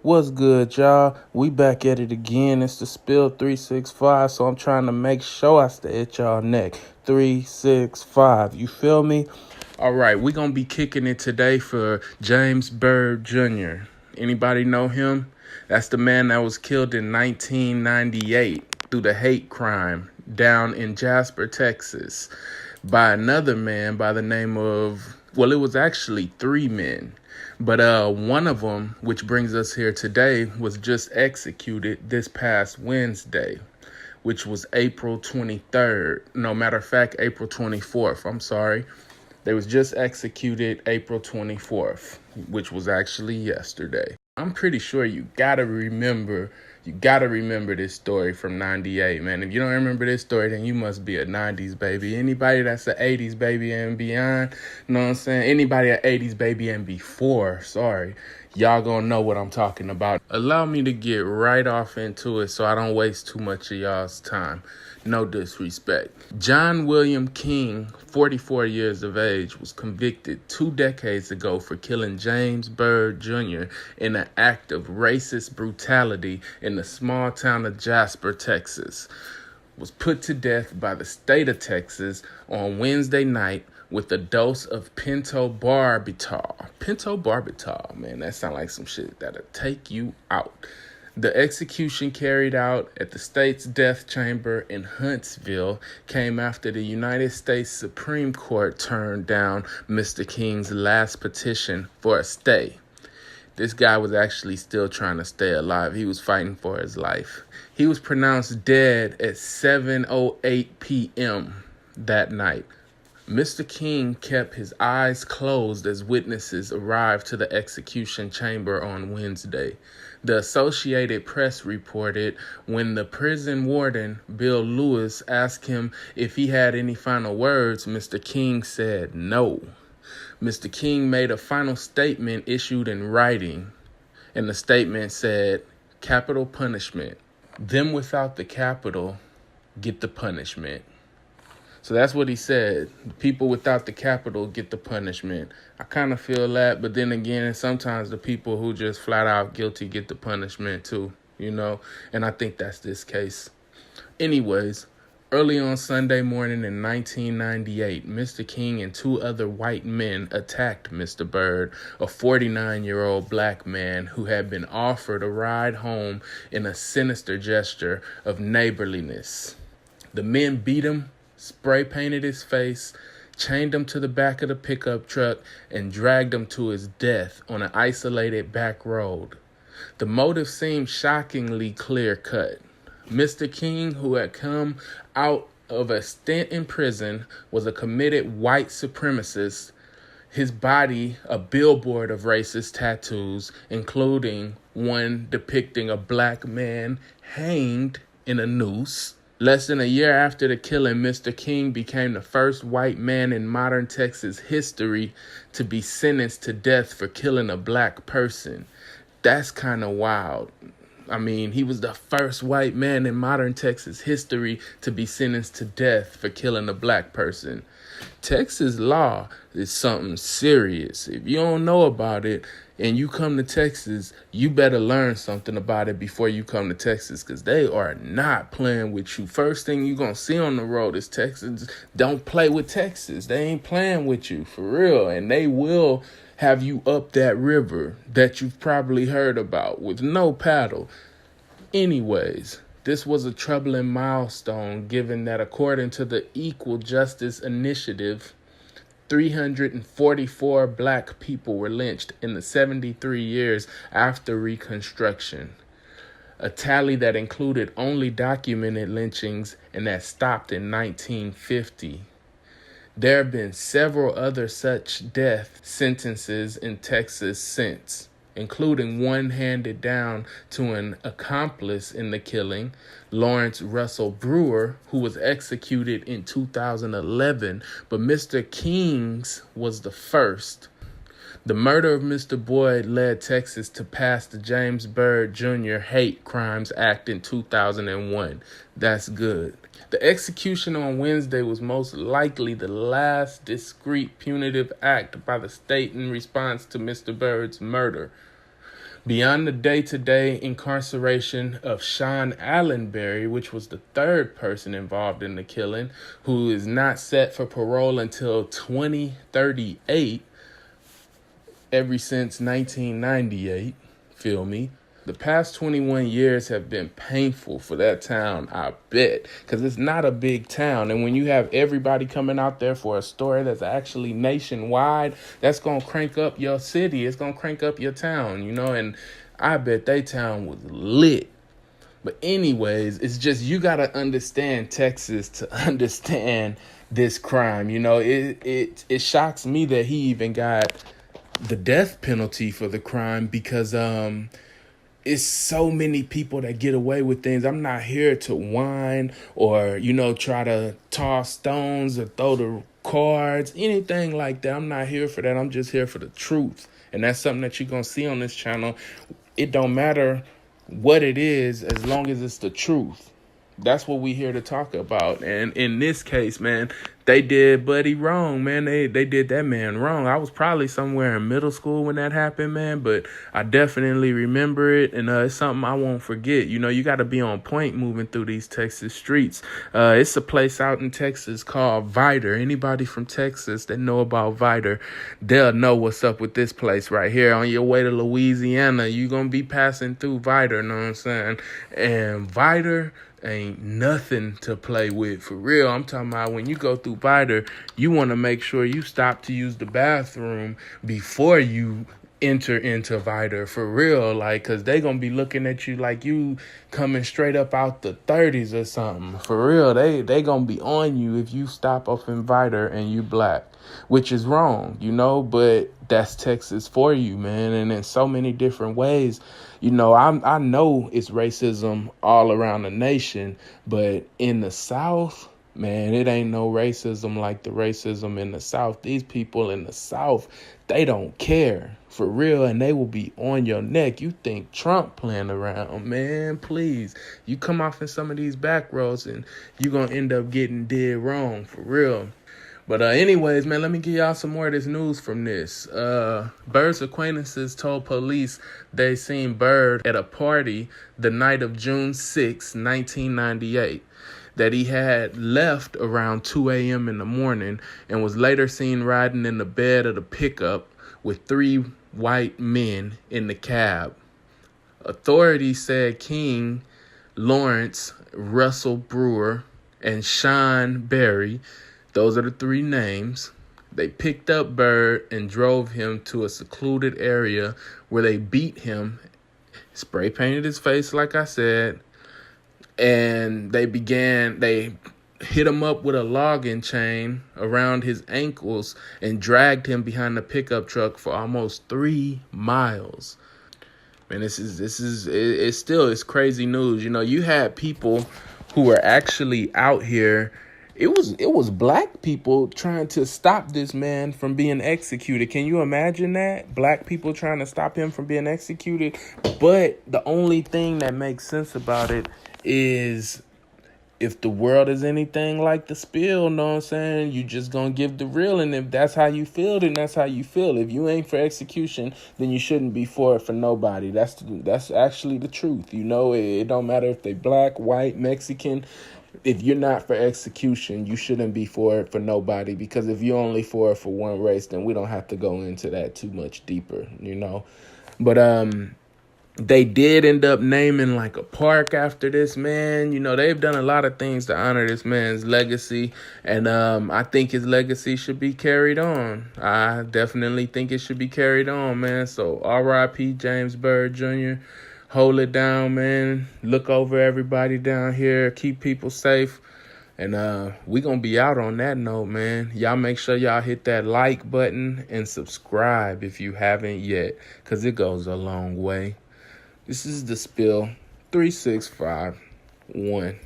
What's good, y'all? We back at it again. It's the Spill 365, so I'm trying to make sure I stay at y'all neck. 365, you feel me? All right, we're going to be kicking it today for James Byrd Jr. Anybody know him? That's the man that was killed in 1998 through the hate crime down in Jasper, Texas, by another man by the name of, well, it was actually three men. But one of them, which brings us here today, was just executed this past Wednesday, which was April 23rd. No, matter of fact, April 24th. I'm sorry. They was just executed April 24th, which was actually yesterday. I'm pretty sure you gotta remember this story from 98, man. If you don't remember this story, then you must be a 90s baby. Anybody that's an 80s baby and beyond, you know what I'm saying? Anybody an 80s baby and before, y'all gonna know what I'm talking about. Allow me to get right off into it so I don't waste too much of y'all's time. No disrespect. John William King, 44 years of age, was convicted 2 decades ago for killing James Byrd Jr. in an act of racist brutality in the small town of Jasper, Texas. Was put to death by the state of Texas on Wednesday night with a dose of pentobarbital. Pentobarbital, man, that sounds like some shit that'll take you out. The execution carried out at the state's death chamber in Huntsville came after the United States Supreme Court turned down Mr. King's last petition for a stay. This guy was actually still trying to stay alive. He was fighting for his life. He was pronounced dead at 7:08 p.m. that night. Mr. King kept his eyes closed as witnesses arrived to the execution chamber on Wednesday. The Associated Press reported when the prison warden, Bill Lewis, asked him if he had any final words, Mr. King said no. Mr. King made a final statement issued in writing, and the statement said, "Capital punishment. Them without the capital get the punishment." So that's what he said. People without the capital get the punishment. I kind of feel that, but then again, sometimes the people who just flat out guilty get the punishment too, you know? And I think that's this case. Anyways, early on Sunday morning in 1998, Mr. King and 2 other white men attacked Mr. Byrd, a 49-year-old black man who had been offered a ride home in a sinister gesture of neighborliness. The men beat him, spray painted his face, chained him to the back of the pickup truck, and dragged him to his death on an isolated back road. The motive seemed shockingly clear-cut. Mr. King, who had come out of a stint in prison, was a committed white supremacist. His body a billboard of racist tattoos, including one depicting a black man hanged in a noose. Less than a year after the killing, Mr. King became the first white man in modern Texas history to be sentenced to death for killing a black person. That's kind of wild. I mean, he was the first white man in modern Texas history to be sentenced to death for killing a black person. Texas law is something serious. If you don't know about it and you come to Texas, you better learn something about it before you come to Texas, because they are not playing with you. First thing you're going to see on the road is Texans don't play with Texas. They ain't playing with you for real. And they will have you up that river that you've probably heard about with no paddle. Anyways, this was a troubling milestone, given that according to the Equal Justice Initiative, 344 black people were lynched in the 73 years after Reconstruction, a tally that included only documented lynchings and that stopped in 1950. There have been several other such death sentences in Texas since, including one handed down to an accomplice in the killing, Lawrence Russell Brewer, who was executed in 2011, but Mr. King's was the first. The murder of Mr. Boyd led Texas to pass the James Byrd Jr. Hate Crimes Act in 2001. That's good. The execution on Wednesday was most likely the last discrete punitive act by the state in response to Mr. Byrd's murder. Beyond the day-to-day incarceration of Sean Allen Berry, which was the third person involved in the killing, who is not set for parole until 2038, ever since 1998, feel me? The past 21 years have been painful for that town, I bet, because it's not a big town. And when you have everybody coming out there for a story that's actually nationwide, that's going to crank up your city. It's going to crank up your town, and I bet they town was lit. But anyways, it's just you got to understand Texas to understand this crime. It shocks me that he even got the death penalty for the crime because it's so many people that get away with things. I'm not here to whine or, try to toss stones or throw the cards, anything like that. I'm not here for that. I'm just here for the truth. And that's something that you're going to see on this channel. It don't matter what it is as long as it's the truth. That's what we here to talk about. And in this case, man, they did Buddy wrong, man. They did that man wrong. I was probably somewhere in middle school when that happened, man, but I definitely remember it, and it's something I won't forget. You got to be on point moving through these Texas streets. It's a place out in Texas called Vidor. Anybody from Texas that know about Vidor, they'll know what's up with this place right here. On your way to Louisiana, you're going to be passing through Vidor, know what I'm saying? And Vidor ain't nothing to play with, for real. I'm talking about when you go through Byrd, you want to make sure you stop to use the bathroom before you enter into Byrd, for real, like, because they gonna be looking at you like you coming straight up out the 30s or something, for real. They gonna be on you if you stop up in Byrd and you black, which is wrong, but that's Texas for you, man. And in so many different ways, I know it's racism all around the nation, but in the South, man, it ain't no racism like the racism in the South. These people in the South, they don't care, for real, and they will be on your neck. You think Trump playing around, man, please. You come off in some of these back roads and you're going to end up getting dead wrong, for real. But anyways, man, let me give y'all some more of this news from this. Byrd's acquaintances told police they seen Byrd at a party the night of June 6, 1998, that he had left around 2 a.m. in the morning and was later seen riding in the bed of the pickup with 3 white men in the cab. Authorities said King, Lawrence, Russell Brewer, and Sean Berry, those are the 3 names, they picked up Byrd and drove him to a secluded area where they beat him, spray painted his face like I said, and they hit him up with a logging chain around his ankles and dragged him behind the pickup truck for almost 3 miles. Man, it's crazy news. You had people who were actually out here. It was black people trying to stop this man from being executed. Can you imagine that? Black people trying to stop him from being executed. But the only thing that makes sense about it is, if the world is anything like the spill, know what I'm saying? You just gonna give the real, and if that's how you feel, then that's how you feel. If you ain't for execution, then you shouldn't be for it for nobody. That's actually the truth. It don't matter if they black, white, Mexican. If you're not for execution, you shouldn't be for it for nobody, because if you're only for it for one race, then we don't have to go into that too much deeper, But they did end up naming like a park after this man. They've done a lot of things to honor this man's legacy, and I think his legacy should be carried on. I definitely think it should be carried on, man. So R.I.P. James Byrd Jr. Hold it down, man. Look over everybody down here. Keep people safe. And we going to be out on that note, man. Y'all make sure y'all hit that like button and subscribe if you haven't yet, because it goes a long way. This is The Spill 3651.